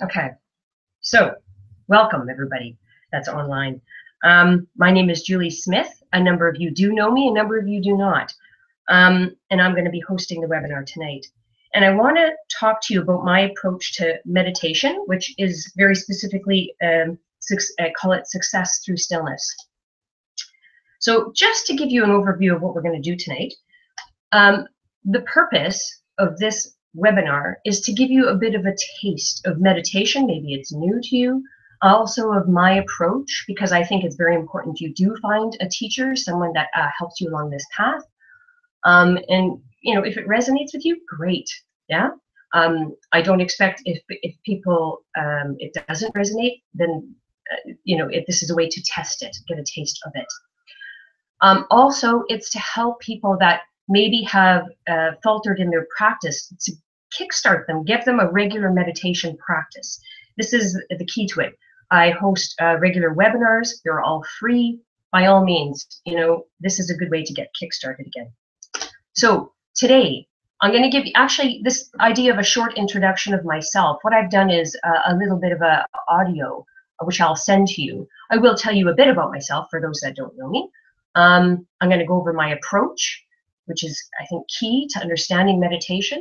Okay, so welcome everybody that's online. My name is Julie Smith. A number of you do know me, a number of you do not. And I'm going to be hosting the webinar tonight. And I want to talk to you about my approach to meditation, which is very specifically, I call it success through stillness. So just to give you an overview of what we're going to do tonight, the purpose of this webinar is to give you a bit of a taste of meditation. Maybe it's new to you. Also of my approach, because I think it's very important you do find a teacher, someone that helps you along this path. And you know, if it resonates with you, great. Yeah. I don't expect if people it doesn't resonate, then you know, if this is a way to test it, get a taste of it. Also, it's to help people that maybe have faltered in their practice, to kickstart them, give them a regular meditation practice. This is the key to it. I host regular webinars. They're all free. By all means, you know, this is a good way to get kickstarted again. So today, I'm going to give you actually this idea of a short introduction of myself. What I've done is a little bit of a audio, which I'll send to you. I will tell you a bit about myself for those that don't know me. I'm going to go over my approach, which is, I think, key to understanding meditation,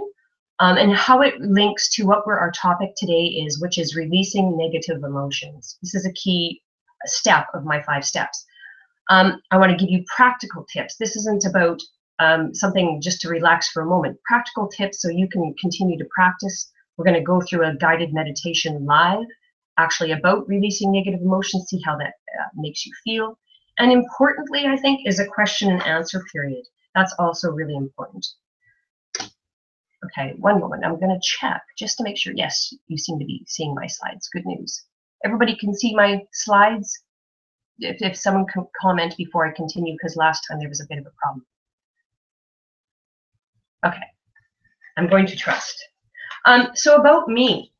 and how it links to what our topic today is, which is releasing negative emotions. This is a key step of my 5 steps. I want to give you practical tips. This isn't about something just to relax for a moment. Practical tips so you can continue to practice. We're going to go through a guided meditation live, actually about releasing negative emotions, see how that makes you feel. And importantly, I think, is a question and answer period. That's also really important. Okay, one moment. I'm going to check just to make sure. Yes, you seem to be seeing my slides. Good news. Everybody can see my slides? If someone can comment before I continue, because last time there was a bit of a problem. Okay, I'm going to trust. So about me,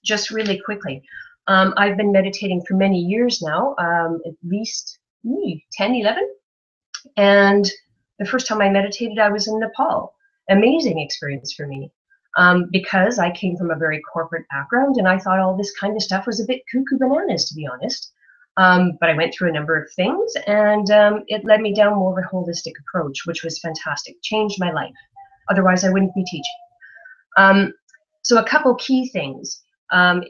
just really quickly. I've been meditating for many years now, at least 10, 11. And the first time I meditated, I was in Nepal. Amazing experience for me, because I came from a very corporate background and I thought all this kind of stuff was a bit cuckoo bananas, to be honest. But I went through a number of things, and it led me down more of a holistic approach, which was fantastic, changed my life. Otherwise, I wouldn't be teaching. So a couple key things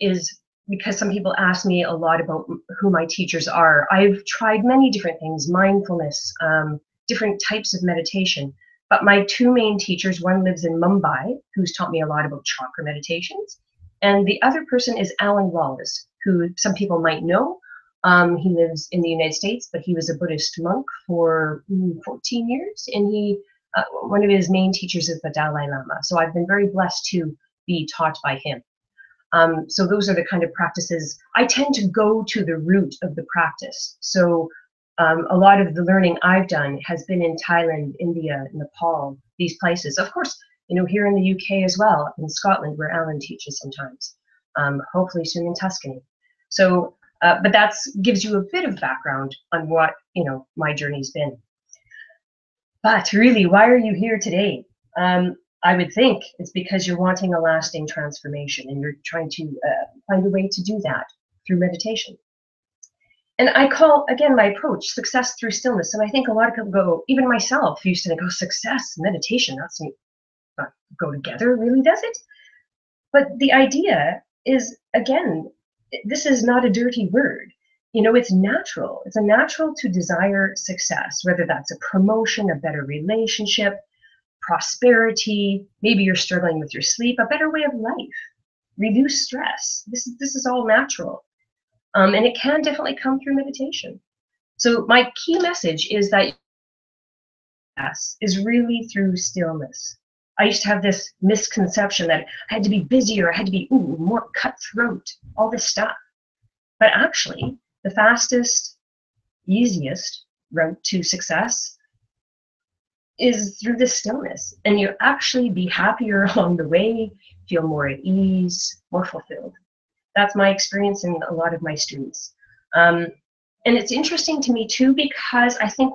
is, because some people ask me a lot about who my teachers are. I've tried many different things, mindfulness, different types of meditation. But my 2 main teachers, one lives in Mumbai, who's taught me a lot about chakra meditations. And the other person is Alan Wallace, who some people might know. He lives in the United States, but he was a Buddhist monk for 14 years. And he, one of his main teachers is the Dalai Lama. So I've been very blessed to be taught by him. So those are the kind of practices. I tend to go to the root of the practice. So a lot of the learning I've done has been in Thailand, India, Nepal, these places. Of course, you know, here in the UK as well, in Scotland, where Alan teaches sometimes, hopefully soon in Tuscany. So, but that gives you a bit of background on what, you know, my journey's been. But really, why are you here today? I would think it's because you're wanting a lasting transformation and you're trying to find a way to do that through meditation. And I call, again, my approach success through stillness. And I think a lot of people go, even myself used to think, oh, success, meditation, that's not go together, really, does it? But the idea is, again, this is not a dirty word. You know, it's natural. It's a natural to desire success, whether that's a promotion, a better relationship, prosperity, maybe you're struggling with your sleep, a better way of life, reduce stress. This is all natural. And it can definitely come through meditation. So my key message is that is really through stillness. I used to have this misconception that I had to be busier, I had to be more cutthroat, all this stuff. But actually, the fastest, easiest route to success is through this stillness. And you actually be happier along the way, feel more at ease, more fulfilled. That's my experience in a lot of my students. And it's interesting to me too, because I think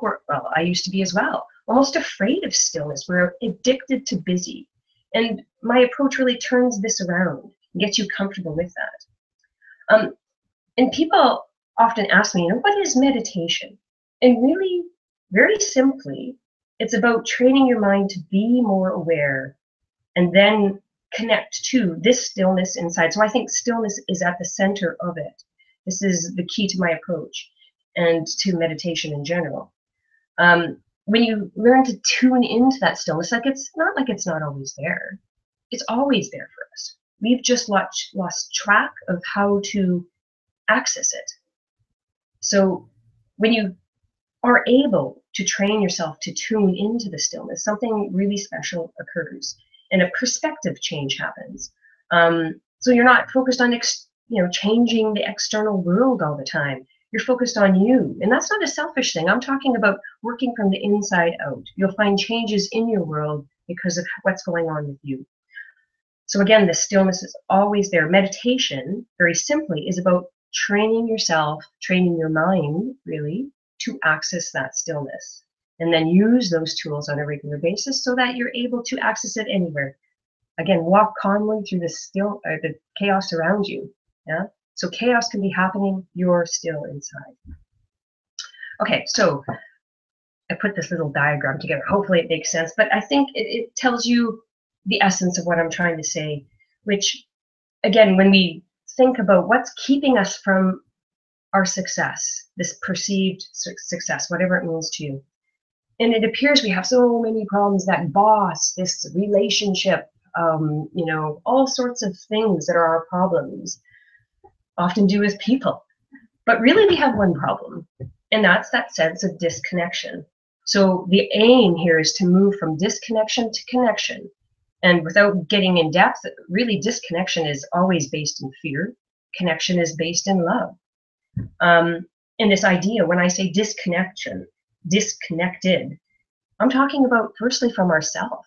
I used to be as well, almost afraid of stillness. We're addicted to busy. And my approach really turns this around. get you comfortable with that. And people often ask me, what is meditation? And really, very simply, it's about training your mind to be more aware and then connect to this stillness inside. So I think stillness is at the center of it. This is the key to my approach and to meditation in general. When you learn to tune into that stillness, it's not like it's not always there. It's always there for us. We've just lost track of how to access it. So when you are able to train yourself to tune into the stillness, something really special occurs and a perspective change happens. So you're not focused on changing the external world all the time. You're focused on you. And that's not a selfish thing. I'm talking about working from the inside out. You'll find changes in your world because of what's going on with you. So again, the stillness is always there. Meditation, very simply, is about training yourself, training your mind, really, to access that stillness. And then use those tools on a regular basis so that you're able to access it anywhere. Again, walk calmly through the chaos around you. Yeah. So chaos can be happening, you're still inside. Okay, so I put this little diagram together. Hopefully it makes sense, but I think it tells you the essence of what I'm trying to say, which, again, when we think about what's keeping us from our success, this perceived success, whatever it means to you, and it appears we have so many problems, that boss, this relationship, all sorts of things that are our problems, often do with people. But really we have one problem, and that's that sense of disconnection. So the aim here is to move from disconnection to connection. And without getting in depth, really disconnection is always based in fear. Connection is based in love. And this idea, when I say disconnection, disconnected, I'm talking about firstly from ourselves.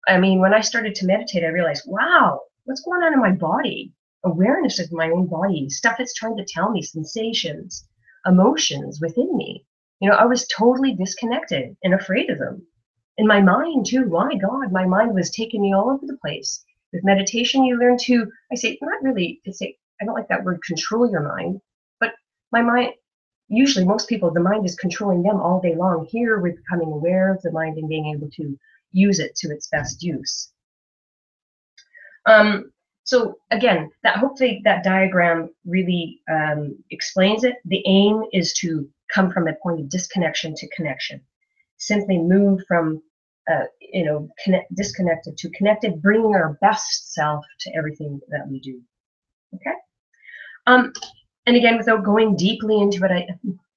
I mean, when I started to meditate, I realized, wow, what's going on in my body? Awareness of my own body, stuff it's trying to tell me, sensations, emotions within me. I was totally disconnected and afraid of them. In my mind too, my God, my mind was taking me all over the place. With meditation, you learn to, I don't like that word, control your mind, but my mind, usually most people, the mind is controlling them all day long. Here we're becoming aware of the mind and being able to use it to its best use. So again, hopefully that diagram really explains it. The aim is to come from a point of disconnection to connection. Simply move from disconnected to connected, bringing our best self to everything that we do. Okay. And again, without going deeply into it,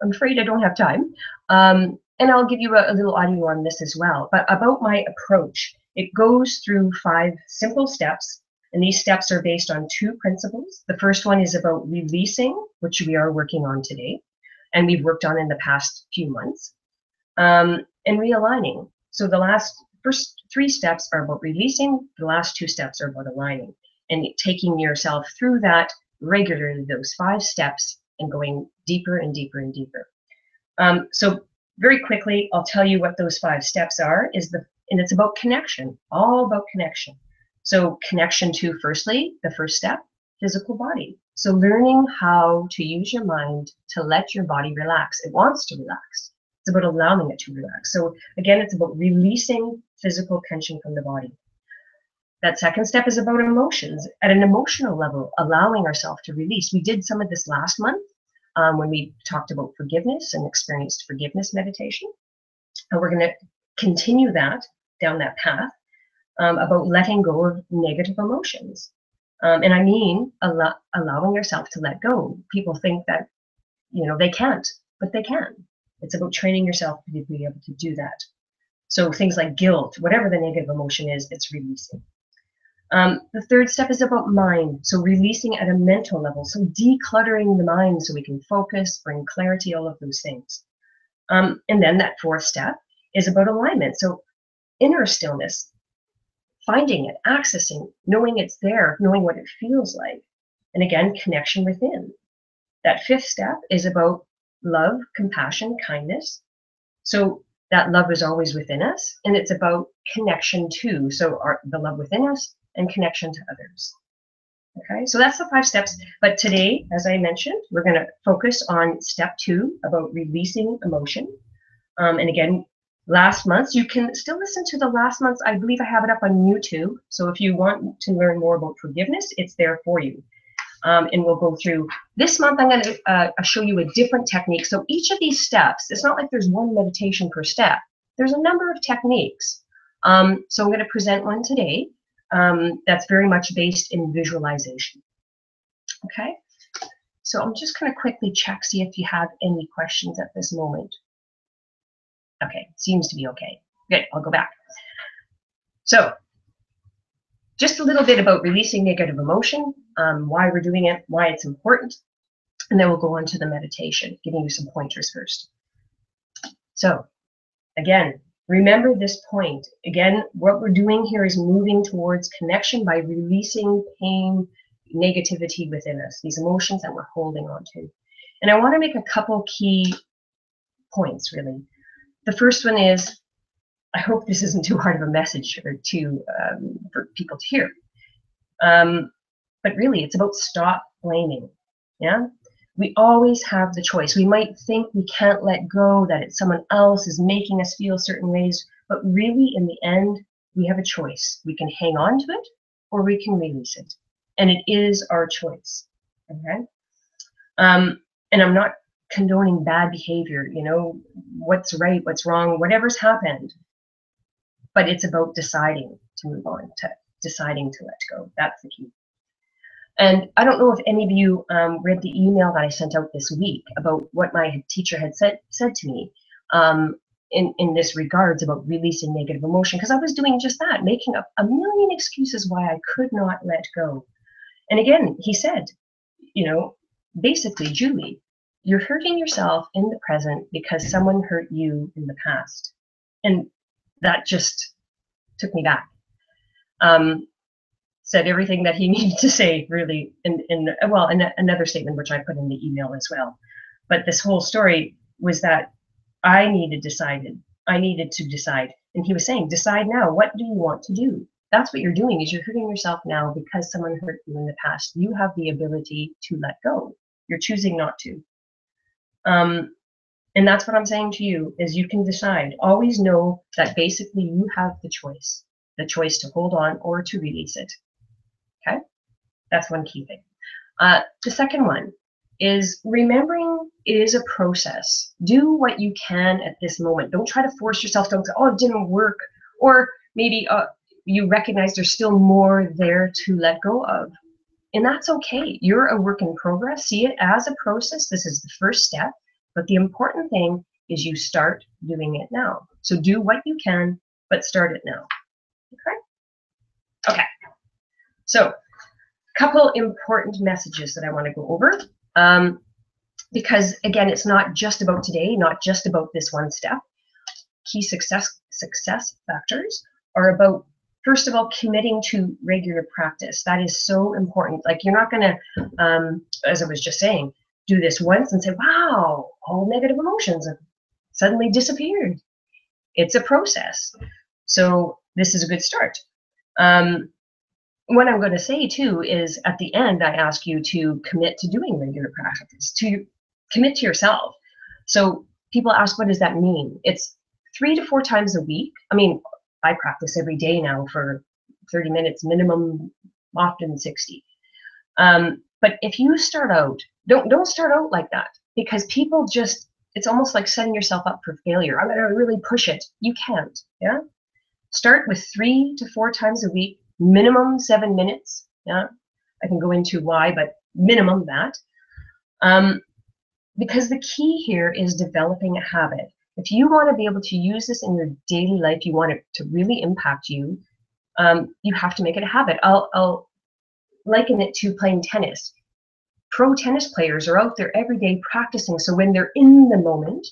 I'm afraid I don't have time. And I'll give you a little audio on this as well. But about my approach, it goes through 5 simple steps. And these steps are based on 2 principles. The first one is about releasing, which we are working on today, and we've worked on in the past few months, and realigning. So the first 3 steps are about releasing. The last 2 steps are about aligning, and taking yourself through that regularly, those 5 steps, and going deeper and deeper and deeper. So very quickly, I'll tell you what those 5 steps are. And it's about connection, all about connection. So connection to, firstly, the first step, physical body. So learning how to use your mind to let your body relax. It wants to relax. It's about allowing it to relax. So again, it's about releasing physical tension from the body. That second step is about emotions. At an emotional level, allowing ourselves to release. We did some of this last month when we talked about forgiveness and experienced forgiveness meditation. And we're going to continue that down that path. About letting go of negative emotions. And I mean allowing yourself to let go. People think that, they can't, but they can. It's about training yourself to be able to do that. So things like guilt, whatever the negative emotion is, it's releasing. The third step is about mind. So releasing at a mental level. So decluttering the mind so we can focus, bring clarity, all of those things. And then that 4th step is about alignment. So inner stillness. Finding it, accessing, knowing it's there, knowing what it feels like. And again, connection within. That 5th step is about love, compassion, kindness. So that love is always within us, and it's about connection to, so the love within us and connection to others. Okay, so that's the 5 steps. But today, as I mentioned, we're going to focus on step 2 about releasing emotion. And again, last month, you can still listen to the last month's, I believe I have it up on YouTube. So if you want to learn more about forgiveness, it's there for you. And we'll go through. This month, I'm going to show you a different technique. So each of these steps, it's not like there's one meditation per step. There's a number of techniques. So I'm going to present one today that's very much based in visualization. Okay, so I'm just going to quickly check, see if you have any questions at this moment. Okay, seems to be okay. Good, I'll go back. So just a little bit about releasing negative emotion, why we're doing it, why it's important, and then we'll go on to the meditation, giving you some pointers first. So again, remember this point. Again, what we're doing here is moving towards connection by releasing pain, negativity within us, these emotions that we're holding on to. And I want to make a couple key points, really. The first one is, I hope this isn't too hard of a message for people to hear. But really, it's about stop blaming. Yeah, we always have the choice. We might think we can't let go, that it's someone else is making us feel certain ways, but really, in the end, we have a choice. We can hang on to it, or we can release it, and it is our choice. Okay, and I'm not condoning bad behavior. You know, what's right, what's wrong, whatever's happened. But it's about deciding to move on, to deciding to let go. That's the key. And I don't know if any of you read the email that I sent out this week about what my teacher had said to me in this regards about releasing negative emotion, because I was doing just that, making up a million excuses why I could not let go. And again, he said, you know, basically, Julie, you're hurting yourself in the present because someone hurt you in the past. And that just took me back. Said everything that he needed to say, really, in another statement which I put in the email as well. But this whole story was that I needed to decide. And he was saying, decide now. What do you want to do? That's what you're doing, is you're hurting yourself now because someone hurt you in the past. You have the ability to let go. You're choosing not to. And that's what I'm saying to you, is you can decide. Always know that basically you have the choice to hold on or to release it. Okay? That's one key thing. The second one is remembering it is a process. Do what you can at this moment. Don't try to force yourself. Don't say, oh, it didn't work. Or maybe you recognize there's still more there to let go of. And that's okay. You're a work in progress. See it as a process. This is the first step. But the important thing is you start doing it now. So do what you can, but start it now. Okay? Okay. So a couple important messages that I want to go over. Because, again, it's not just about today, not just about this one step. Key success factors are about, first of all, committing to regular practice. That is so important. Like, you're not going to, as I was just saying, do this once and say, wow, all negative emotions have suddenly disappeared. It's a process. So this is a good start. What I'm going to say, too, is at the end, I ask you to commit to doing regular practice, to commit to yourself. So people ask, what does that mean? It's 3 to 4 times a week. I mean, I practice every day now for 30 minutes minimum, often 60. But if you start out, don't start out like that, because people just, it's almost like setting yourself up for failure. I'm going to really push it. You can't. Yeah. Start with 3 to 4 times a week, minimum 7 minutes. Yeah. I can go into why, but minimum that. Because the key here is developing a habit. If you want to be able to use this in your daily life, you want it to really impact you, you have to make it a habit. I'll liken it to playing tennis. Pro tennis players are out there every day practicing, so when they're in the moment,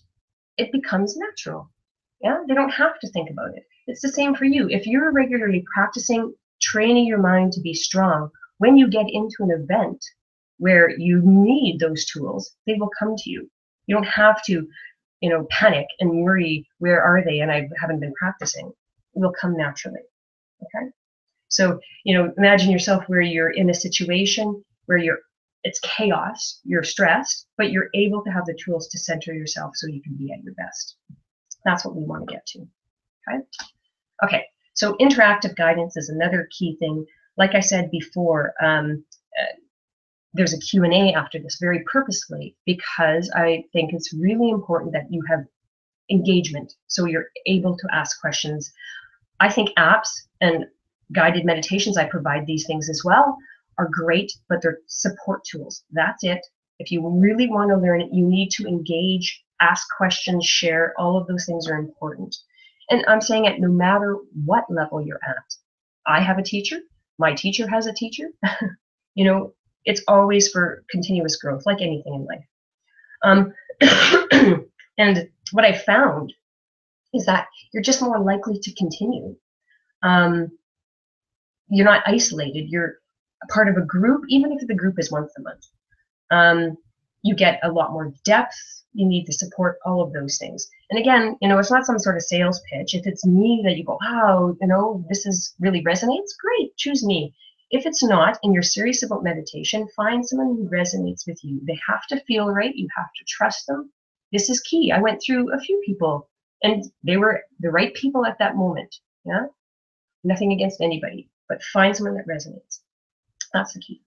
it becomes natural. Yeah, they don't have to think about it. It's the same for you. If you're regularly practicing, training your mind to be strong, when you get into an event where you need those tools, they will come to you. You don't have to, panic and worry, where are they, and I haven't been practicing. It will come naturally. Okay? So, imagine yourself where you're in a situation where it's chaos, you're stressed, but you're able to have the tools to center yourself so you can be at your best. That's what we want to get to. Okay? Okay, so interactive guidance is another key thing. Like I said before, there's a Q&A after this very purposefully, because I think it's really important that you have engagement so you're able to ask questions. I think apps and guided meditations, I provide these things as well, are great, but they're support tools. That's it. If you really want to learn it, you need to engage, ask questions, share. All of those things are important. And I'm saying it no matter what level you're at. I have a teacher. My teacher has a teacher. It's always for continuous growth, like anything in life. And what I found is that you're just more likely to continue. You're not isolated. You're a part of a group, even if the group is once a month. You get a lot more depth. You need the support, all of those things. And again, it's not some sort of sales pitch. If it's me that you go, wow, this is really resonates, great, choose me. If it's not, and you're serious about meditation, find someone who resonates with you. They have to feel right. You have to trust them. This is key. I went through a few people, and they were the right people at that moment. Yeah, nothing against anybody, but find someone that resonates. That's the key.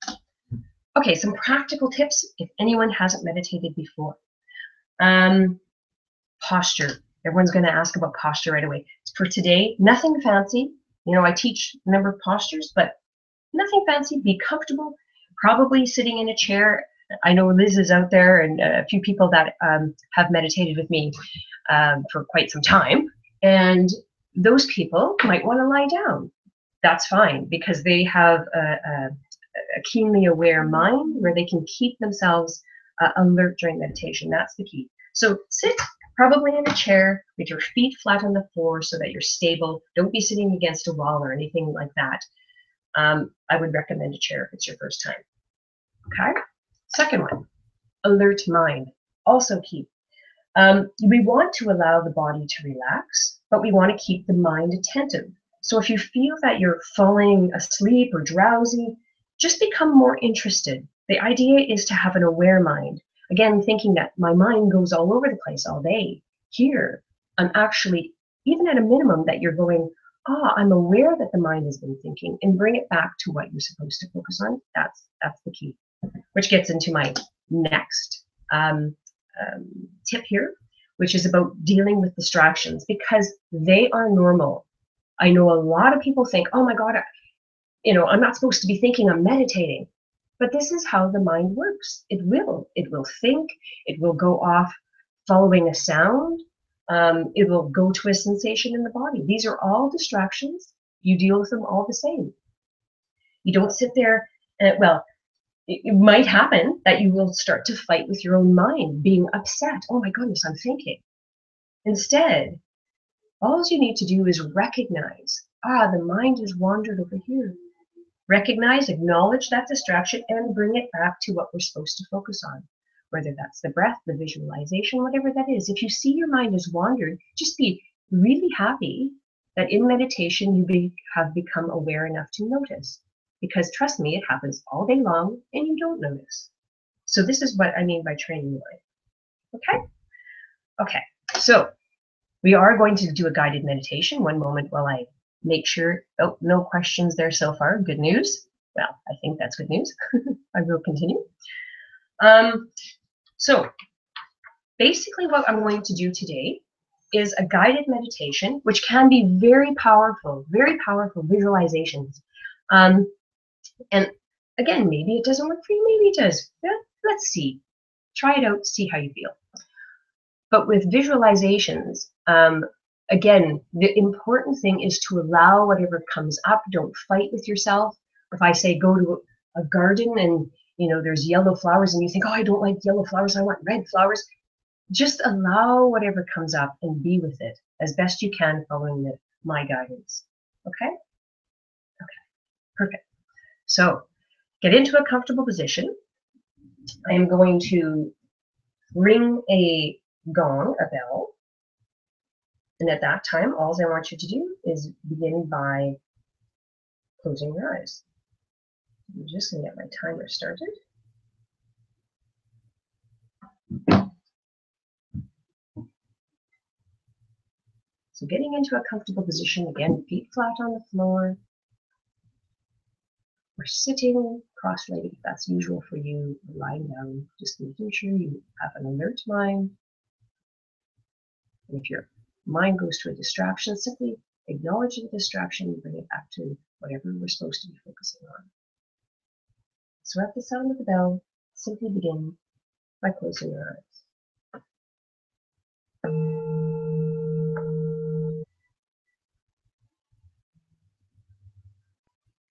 Okay, some practical tips if anyone hasn't meditated before. Posture. Everyone's going to ask about posture right away. For today, nothing fancy. I teach a number of postures, but nothing fancy. Be comfortable, probably sitting in a chair. I know Liz is out there, and a few people that have meditated with me for quite some time. And those people might want to lie down. That's fine, because they have a keenly aware mind where they can keep themselves alert during meditation. That's the key. So sit probably in a chair with your feet flat on the floor so that you're stable. Don't be sitting against a wall or anything like that. I would recommend a chair if it's your first time. Okay? Second one, alert mind. Also key. We want to allow the body to relax, but we want to keep the mind attentive. So if you feel that you're falling asleep or drowsy, just become more interested. The idea is to have an aware mind. Again, thinking that my mind goes all over the place all day. Here, I'm actually, even at a minimum, that you're going, I'm aware that the mind has been thinking, and bring it back to what you're supposed to focus on. That's the key. Which gets into my next tip here, which is about dealing with distractions, because they are normal. I know a lot of people think, oh my God, I'm not supposed to be thinking, I'm meditating. But this is how the mind works. It will think, it will go off following a sound, it will go to a sensation in the body. These are all distractions. You deal with them all the same. You don't sit there, it might happen that you will start to fight with your own mind, being upset. Oh my goodness, I'm thinking. Instead, all you need to do is recognize, the mind has wandered over here. Recognize, acknowledge that distraction, and bring it back to what we're supposed to focus on. Whether that's the breath, the visualization, whatever that is. If you see your mind has wandered, just be really happy that in meditation you have become aware enough to notice. Because trust me, it happens all day long and you don't notice. So this is what I mean by training your mind. Okay? Okay, so we are going to do a guided meditation. One moment while I make sure, no questions there so far. Good news. Well, I think that's good news. I will continue. So basically what I'm going to do today is a guided meditation, which can be very powerful visualizations. And again, maybe it doesn't work for you, maybe it does. Yeah, let's see. Try it out, see how you feel. But with visualizations, again, the important thing is to allow whatever comes up. Don't fight with yourself. If I say go to a garden and there's yellow flowers and you think, I don't like yellow flowers, I want red flowers, just allow whatever comes up and be with it as best you can, following my guidance. Okay? Okay, perfect. So get into a comfortable position. I am going to ring a gong, a bell. And at that time, all I want you to do is begin by closing your eyes. I'm just going to get my timer started. So getting into a comfortable position, again, feet flat on the floor. Or sitting cross-legged if that's usual for you, or lying down, just making sure you have an alert mind. And if your mind goes to a distraction, simply acknowledge the distraction and bring it back to whatever we're supposed to be focusing on. So at the sound of the bell, simply begin by closing your eyes.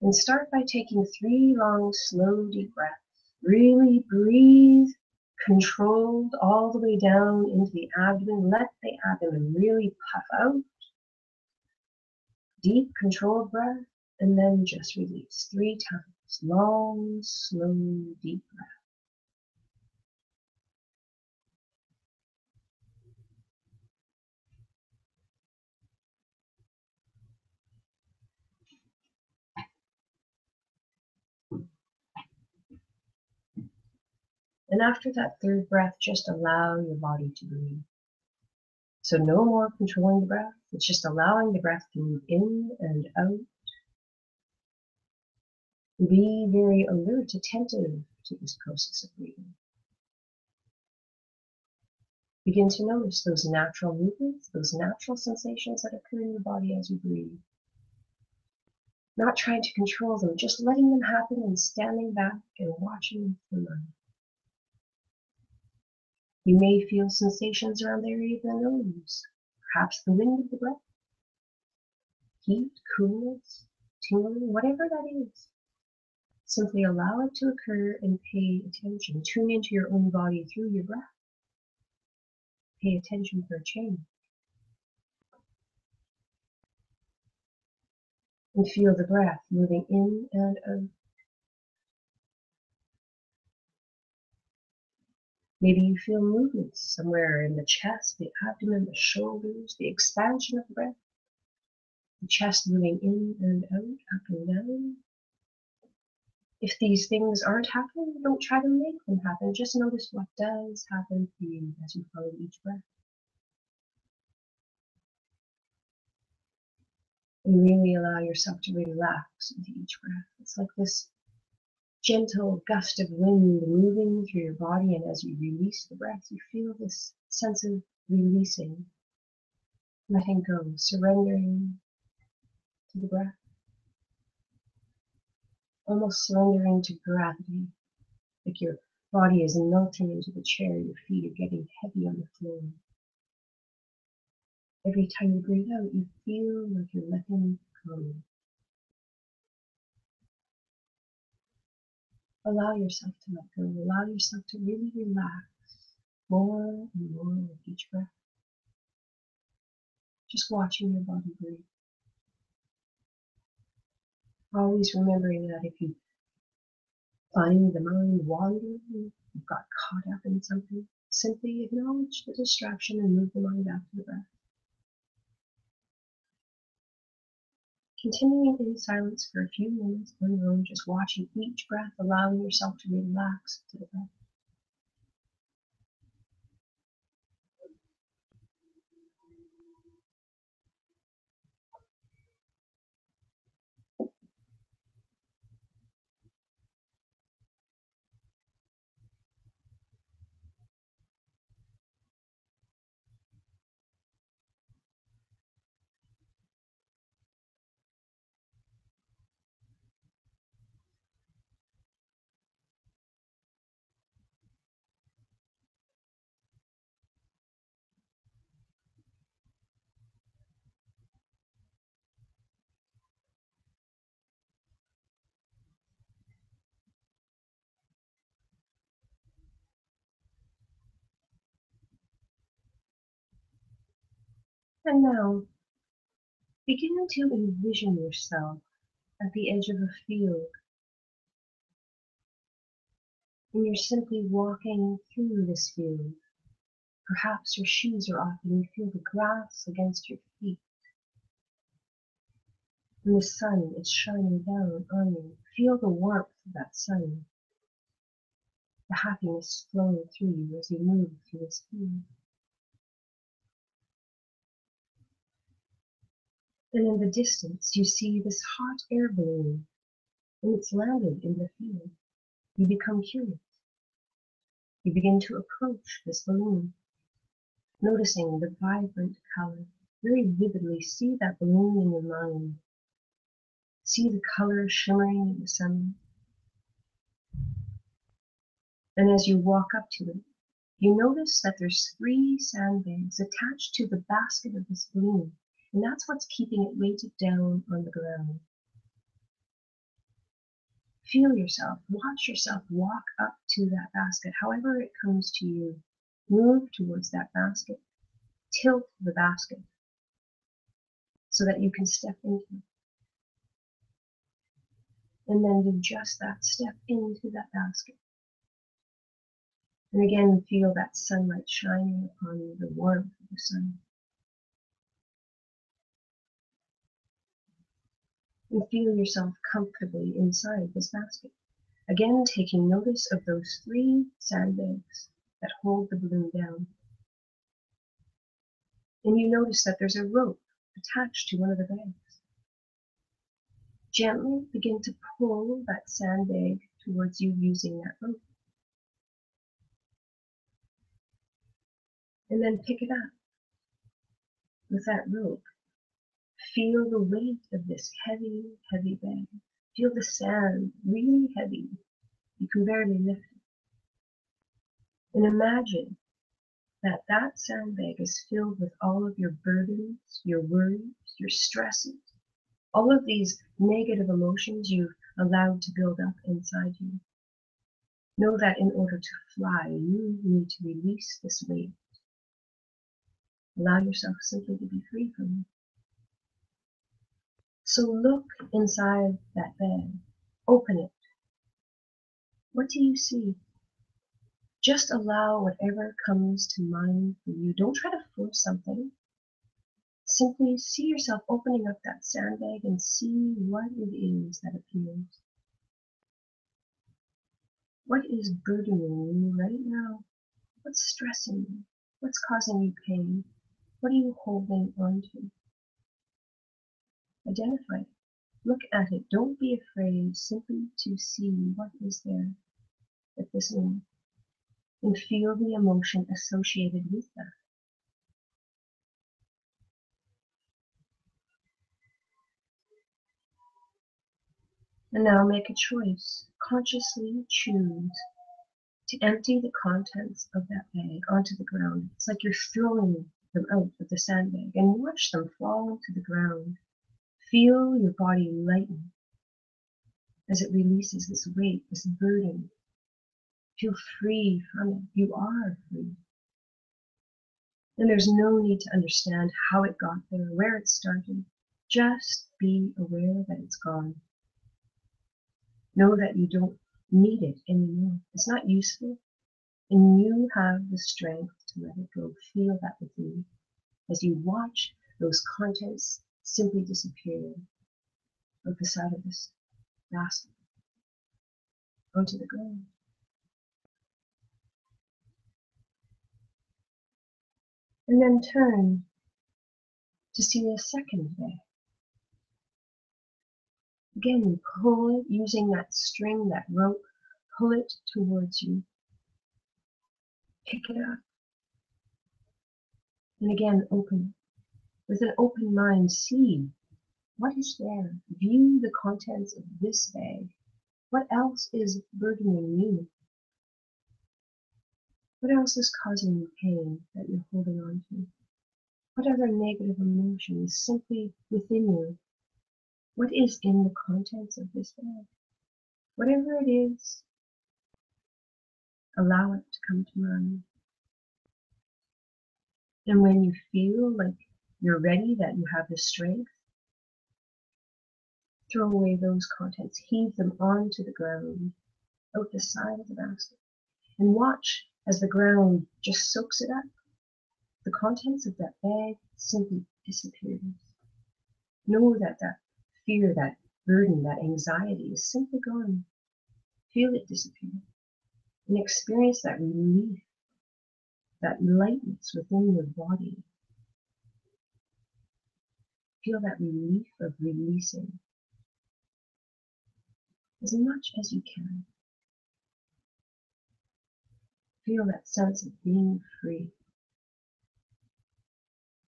And start by taking 3 long, slow, deep breaths. Really breathe, controlled all the way down into the abdomen. Let the abdomen really puff out. Deep, controlled breath, and then just release 3 times. Long, slow, deep breath. And after that 3rd breath, just allow your body to breathe. So no more controlling the breath. It's just allowing the breath to move in and out. Be very alert, attentive to this process of breathing. Begin to notice those natural movements, those natural sensations that occur in your body as you breathe. Not trying to control them, just letting them happen and standing back and watching them run. You may feel sensations around the area of the nose, perhaps the wind of the breath, heat, coolness, tingling, whatever that is. Simply allow it to occur and pay attention. Tune into your own body through your breath. Pay attention for a change. And feel the breath moving in and out. Maybe you feel movements somewhere in the chest, the abdomen, the shoulders, the expansion of the breath. The chest moving in and out, up and down. If these things aren't happening, don't try to make them happen. Just notice what does happen for you as you follow each breath. And really allow yourself to relax into each breath. It's like this gentle gust of wind moving through your body, and as you release the breath, you feel this sense of releasing, letting go, surrendering to the breath. Almost surrendering to gravity, like your body is melting into the chair, your feet are getting heavy on the floor. Every time you breathe out, you feel like you're letting go. Allow yourself to let go. Allow yourself to really relax more and more with each breath. Just watching your body breathe. Always remembering that if you find the mind wandering, you've got caught up in something, simply acknowledge the distraction and move the mind back to the breath. Continuing in silence for a few minutes on your own, just watching each breath, allowing yourself to relax to the breath. And now, begin to envision yourself at the edge of a field, and you're simply walking through this field. Perhaps your shoes are off and you feel the grass against your feet. And the sun is shining down on you. Feel the warmth of that sun, the happiness flowing through you as you move through this field. And in the distance, you see this hot air balloon, and it's landed in the field. You become curious. You begin to approach this balloon, noticing the vibrant color. Very vividly see that balloon in your mind. See the color shimmering in the sun. And as you walk up to it, you notice that there's 3 sandbags attached to the basket of this balloon, and that's what's keeping it weighted down on the ground. Feel yourself, watch yourself walk up to that basket, however it comes to you. Move towards that basket. Tilt the basket so that you can step into it. And then do just that, step into that basket. And again, feel that sunlight shining upon you, the warmth of the sun. And feel yourself comfortably inside this basket. Again, taking notice of those 3 sandbags that hold the balloon down. And you notice that there's a rope attached to one of the bags. Gently begin to pull that sandbag towards you using that rope. And then pick it up with that rope. Feel the weight of this heavy, heavy bag. Feel the sand really heavy. You can barely lift it. And imagine that that sandbag is filled with all of your burdens, your worries, your stresses, all of these negative emotions you've allowed to build up inside you. Know that in order to fly, you need to release this weight. Allow yourself simply to be free from it. So look inside that bag. Open it. What do you see? Just allow whatever comes to mind for you. Don't try to force something. Simply see yourself opening up that sandbag and see what it is that appears. What is burdening you right now? What's stressing you? What's causing you pain? What are you holding on to? Identify it. Look at it. Don't be afraid simply to see what is there at this moment and feel the emotion associated with that. And now make a choice. Consciously choose to empty the contents of that bag onto the ground. It's like you're throwing them out of the sandbag and watch them fall to the ground. Feel your body lighten as it releases this weight, this burden. Feel free from it. You are free. And there's no need to understand how it got there, where it started. Just be aware that it's gone. Know that you don't need it anymore. It's not useful. And you have the strength to let it go. Feel that within you as you watch those contents simply disappear out the side of this basket onto the ground. And then turn to see a second bag. Again, pull it using that string, that rope, pull it towards you. Pick it up. And again, open it. With an open mind, see what is there. View the contents of this bag. What else is burdening you? What else is causing you pain that you're holding on to? What other negative emotions simply within you? What is in the contents of this bag? Whatever it is, allow it to come to mind. And when you feel like you're ready, that you have the strength, throw away those contents, heave them onto the ground, out the side of the basket, and watch as the ground just soaks it up. The contents of that bag simply disappears. Know that that fear, that burden, that anxiety is simply gone. Feel it disappear and experience that relief, that lightness within your body. Feel that relief of releasing as much as you can. Feel that sense of being free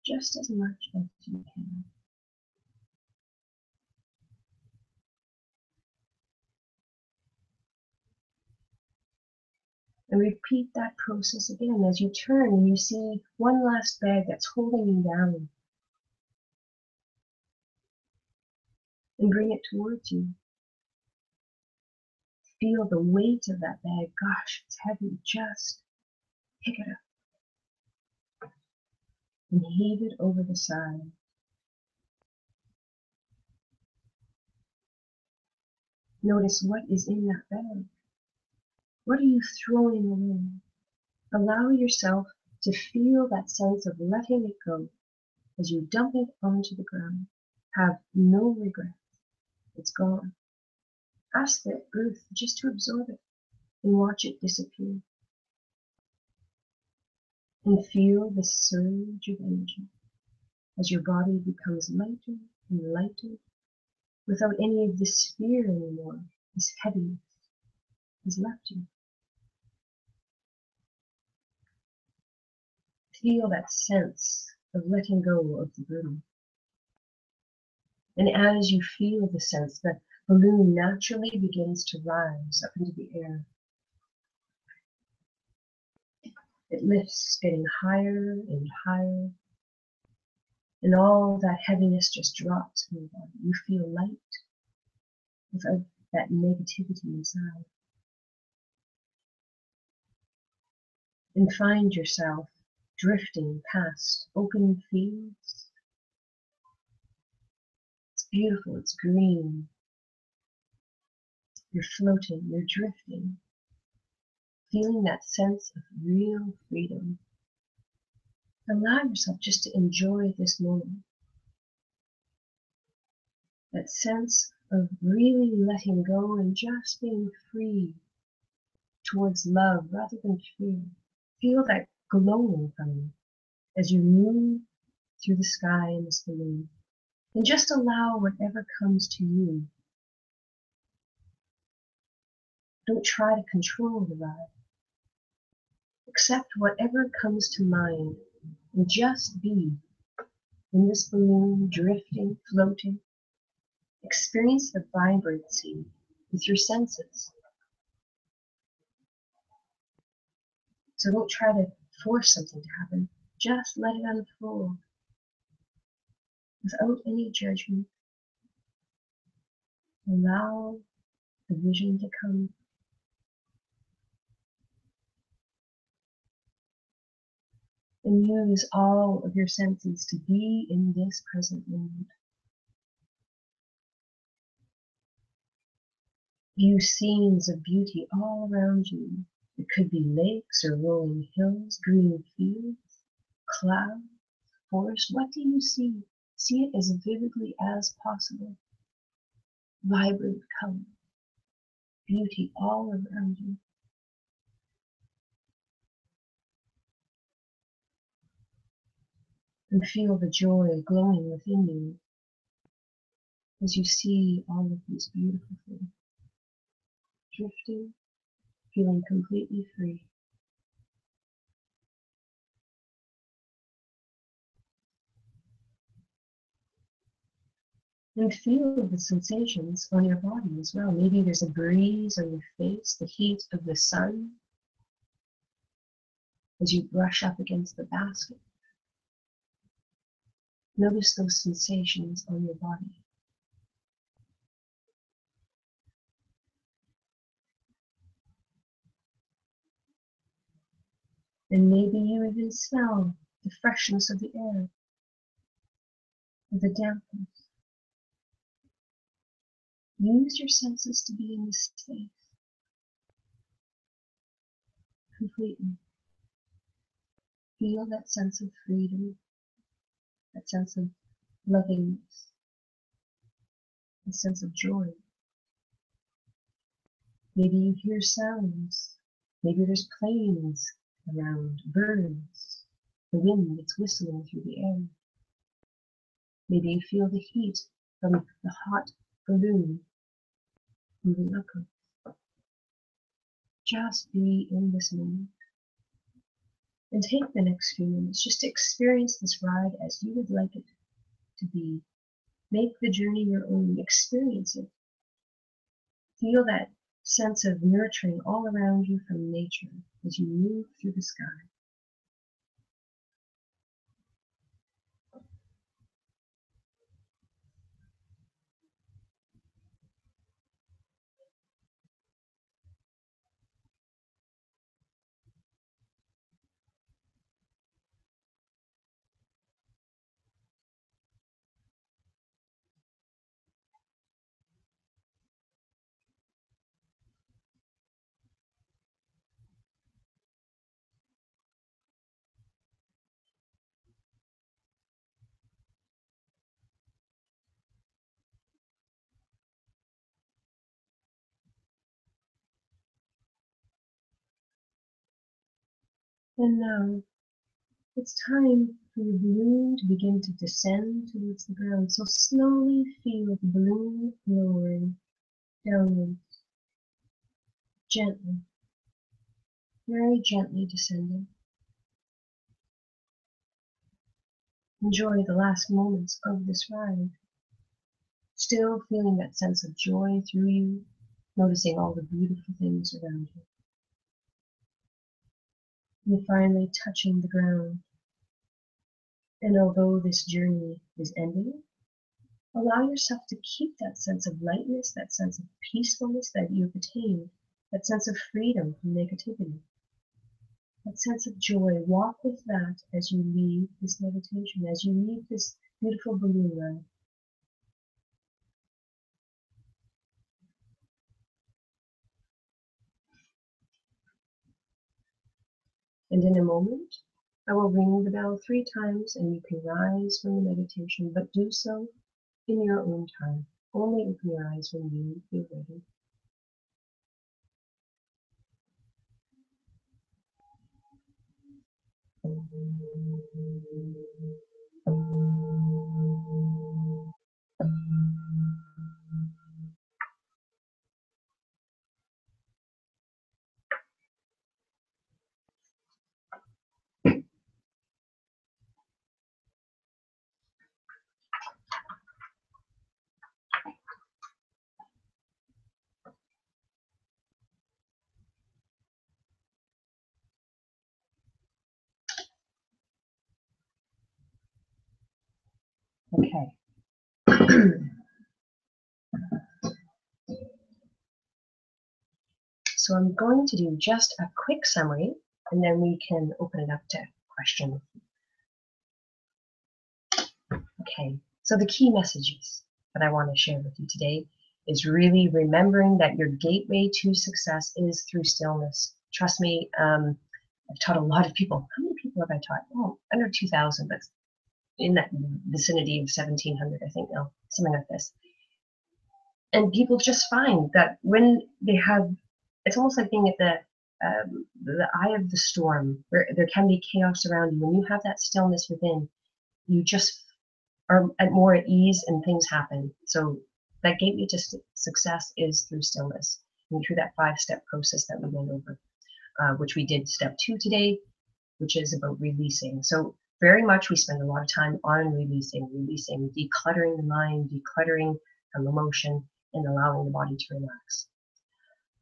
just as much as you can. And repeat that process again as you turn and you see one last bag that's holding you down. And bring it towards you. Feel the weight of that bag. Gosh, it's heavy. Just pick it up and heave it over the side. Notice what is in that bag. What are you throwing away? Allow yourself to feel that sense of letting it go as you dump it onto the ground. Have no regret. It's gone. Ask the earth just to absorb it and watch it disappear. And feel the surge of energy as your body becomes lighter and lighter without any of this fear anymore. This heaviness has left you. Feel that sense of letting go of the burden. And as you feel the sense, the balloon naturally begins to rise up into the air. It lifts, getting higher and higher, and all that heaviness just drops from your body. You feel light without that negativity inside. And find yourself drifting past open fields. It's beautiful, it's green. You're floating, you're drifting, feeling that sense of real freedom. Allow yourself just to enjoy this moment. That sense of really letting go and just being free towards love rather than fear. Feel that glowing from you as you move through the sky in this balloon. And just allow whatever comes to you. Don't try to control the ride. Accept whatever comes to mind and just be in this balloon, drifting, floating. Experience the vibrancy with your senses. So don't try to force something to happen. Just let it unfold without any judgment. Allow the vision to come. And use all of your senses to be in this present moment. View scenes of beauty all around you. It could be lakes or rolling hills, green fields, clouds, forest. What do you see? See it as vividly as possible. Vibrant color, beauty all around you. And feel the joy glowing within you as you see all of these beautiful things. Drifting, feeling completely free. And feel the sensations on your body as well. Maybe there's a breeze on your face, the heat of the sun as you brush up against the basket. Notice those sensations on your body. And maybe you even smell the freshness of the air, or the dampness. Use your senses to be in this space completely. Feel that sense of freedom, that sense of lovingness. a sense of joy. Maybe you hear sounds. Maybe there's planes around, birds, the wind that's whistling through the air. Maybe you feel the heat from the hot balloon moving upward. Just be in this moment and take the next few minutes just to experience this ride as you would like it to be. Make the journey your own. Experience it. Feel that sense of nurturing all around you from nature as you move through the sky. And now it's time for your balloon to begin to descend towards the ground. So slowly feel the balloon lowering downwards, gently, very gently descending. Enjoy the last moments of this ride. Still feeling that sense of joy through you, noticing all the beautiful things around you. And finally touching the ground. And although this journey is ending, allow yourself to keep that sense of lightness, that sense of peacefulness that you've attained, that sense of freedom from negativity, that sense of joy. Walk with that as you leave this meditation, as you leave this beautiful balloon ride. And in a moment, I will ring the bell 3 times and you can rise from the meditation, but do so in your own time. Only open your eyes when you feel ready. Okay. So I'm going to do just a quick summary and then we can open it up to questions. Okay, so the key messages that I want to share with you today is really remembering that your gateway to success is through stillness. Trust me, I've taught a lot of people. How many people have I taught? Oh, under 2,000, but in that vicinity of 1,700, I think now, something like this. And people just find that when they have, it's almost like being at the eye of the storm, where there can be chaos around you. When you have that stillness within, you just are more at ease and things happen. So that gateway to success is through stillness and through that 5-step process that we went over, which we did step 2 today, which is about releasing. So very much we spend a lot of time on releasing, decluttering the mind, decluttering from emotion, and allowing the body to relax.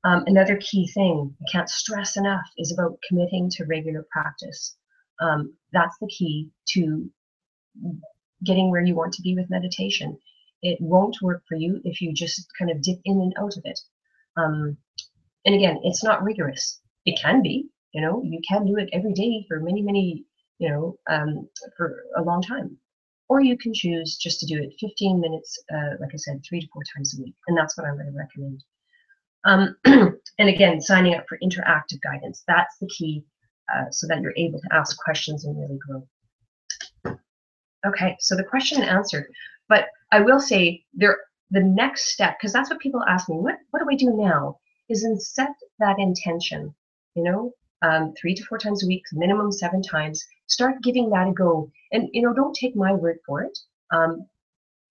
Another key thing I can't stress enough is about committing to regular practice. That's the key to getting where you want to be with meditation. It won't work for you if you just kind of dip in and out of it. And again, it's not rigorous. It can be, you can do it every day for many, for a long time. Or you can choose just to do it 15 minutes, like I said, 3 to 4 times a week. And that's what I'm going to recommend. And again, signing up for interactive guidance, that's the key, so that you're able to ask questions and really grow. Okay, so the question and answer, but I will say the next step, because that's what people ask me, what do I do now? Is then set that intention, 3 to 4 times a week, minimum 7 times. Start giving that a go. And, don't take my word for it.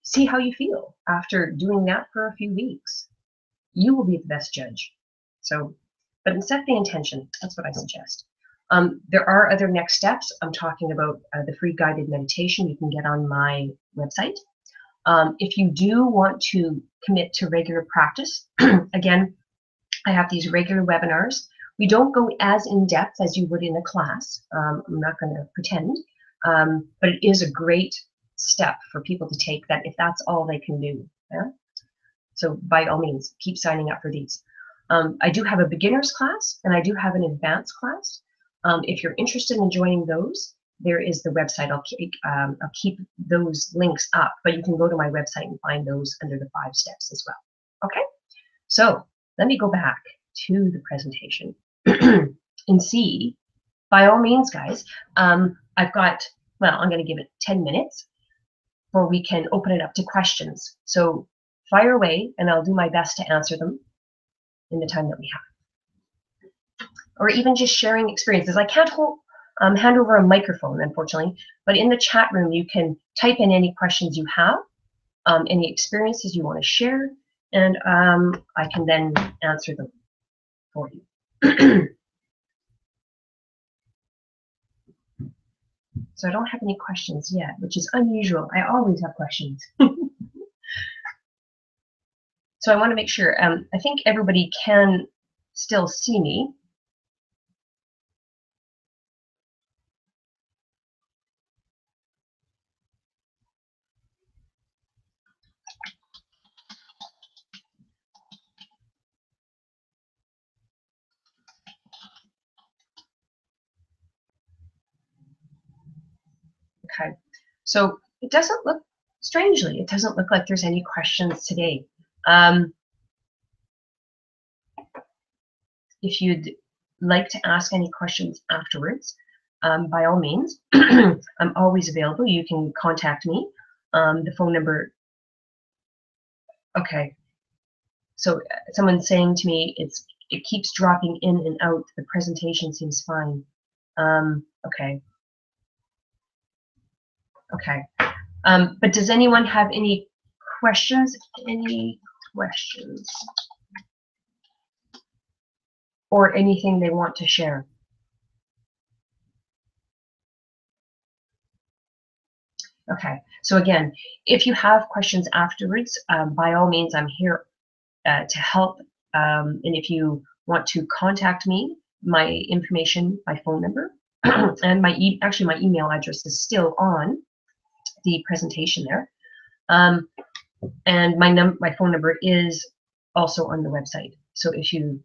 See how you feel after doing that for a few weeks. You will be the best judge. So, but set the intention. That's what I suggest. There are other next steps. I'm talking about the free guided meditation you can get on my website. If you do want to commit to regular practice, again, I have these regular webinars. We don't go as in depth as you would in a class. I'm not going to pretend, but it is a great step for people to take that if that's all they can do. Yeah? So by all means, keep signing up for these. I do have a beginner's class and I do have an advanced class. If you're interested in joining those, there is the website. I'll keep those links up, but you can go to my website and find those under the 5 steps as well. Okay, so let me go back to the presentation and see, by all means, guys, I've got, well, I'm going to give it 10 minutes before we can open it up to questions. So fire away and I'll do my best to answer them in the time that we have. Or even just sharing experiences. I can't hand over a microphone, unfortunately, but in the chat room you can type in any questions you have, any experiences you want to share, and I can then answer them for you. So I don't have any questions yet, which is unusual. I always have questions. So I want to make sure, I think everybody can still see me. Okay, so it doesn't look, strangely, it doesn't look like there's any questions today. If you'd like to ask any questions afterwards, by all means, I'm always available. You can contact me. The phone number, okay. So someone's saying to me, it keeps dropping in and out. The presentation seems fine. Okay. Okay. But does anyone have any questions? Any questions? Or anything they want to share? Okay. So again, if you have questions afterwards, by all means, I'm here to help. And if you want to contact me, my information, my phone number, and actually my email address is still on the presentation there. And my phone number is also on the website. So if you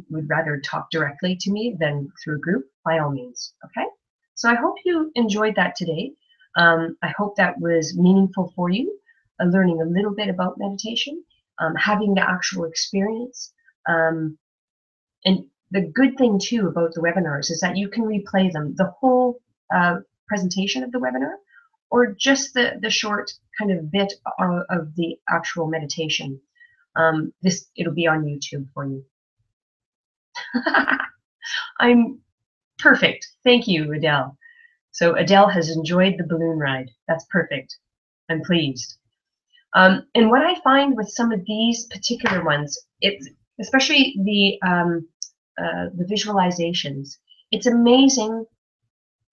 would rather talk directly to me than through a group, by all means, okay? So I hope you enjoyed that today. I hope that was meaningful for you, learning a little bit about meditation, having the actual experience. And the good thing too about the webinars is that you can replay them, the whole presentation of the webinar, or just the short kind of bit of the actual meditation. It'll be on YouTube for you. I'm perfect. Thank you, Adele. So Adele has enjoyed the balloon ride. That's perfect. I'm pleased. And what I find with some of these particular ones, it's especially the visualizations, it's amazing.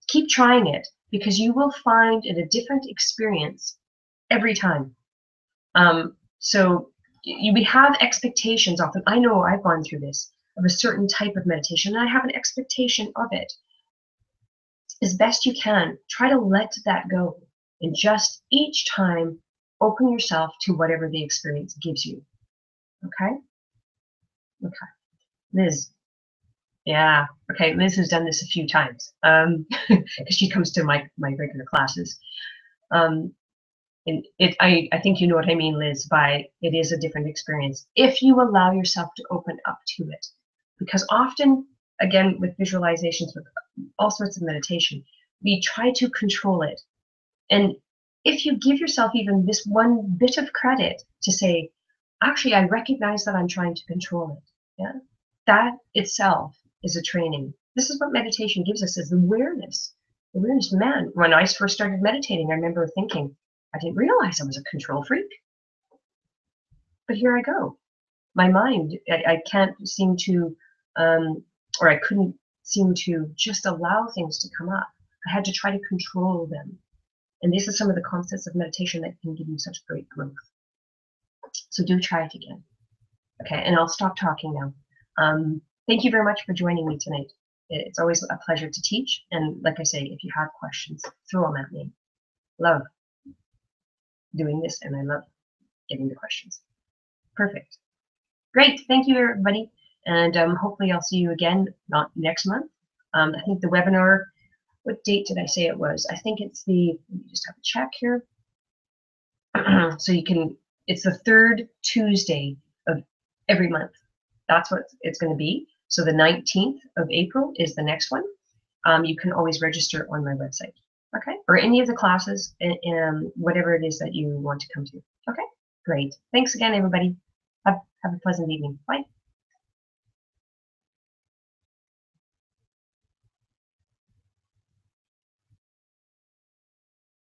Keep trying it because you will find it a different experience every time. So we have expectations often. I know I've gone through this, of a certain type of meditation, and I have an expectation of it. As best you can, try to let that go, and just each time open yourself to whatever the experience gives you. Okay? Okay. Liz. Yeah. Okay, Liz has done this a few times because she comes to my regular classes. And I think you know what I mean, Liz, by it is a different experience if you allow yourself to open up to it. Because often, again, with visualizations, with all sorts of meditation, we try to control it. And if you give yourself even this one bit of credit to say, actually, I recognize that I'm trying to control it. Yeah, that itself is a training. This is what meditation gives us: is awareness. Awareness. Man, when I first started meditating, I remember thinking, I didn't realize I was a control freak. But here I go. My mind, I can't seem to, or I couldn't seem to just allow things to come up. I had to try to control them. And these are some of the concepts of meditation that can give you such great growth. So do try it again. Okay, and I'll stop talking now. Thank you very much for joining me tonight. It's always a pleasure to teach. And like I say, if you have questions, throw them at me. Love doing this, and I love getting the questions. Perfect. Great. Thank you, everybody. And hopefully I'll see you again, not next month. I think the webinar, what date did I say it was? I think it's let me just have a check here. So you can, it's the third Tuesday of every month. That's what it's going to be. So the 19th of April is the next one. You can always register on my website. Okay. Or any of the classes, whatever it is that you want to come to. Okay. Great. Thanks again, everybody. Have a pleasant evening. Bye.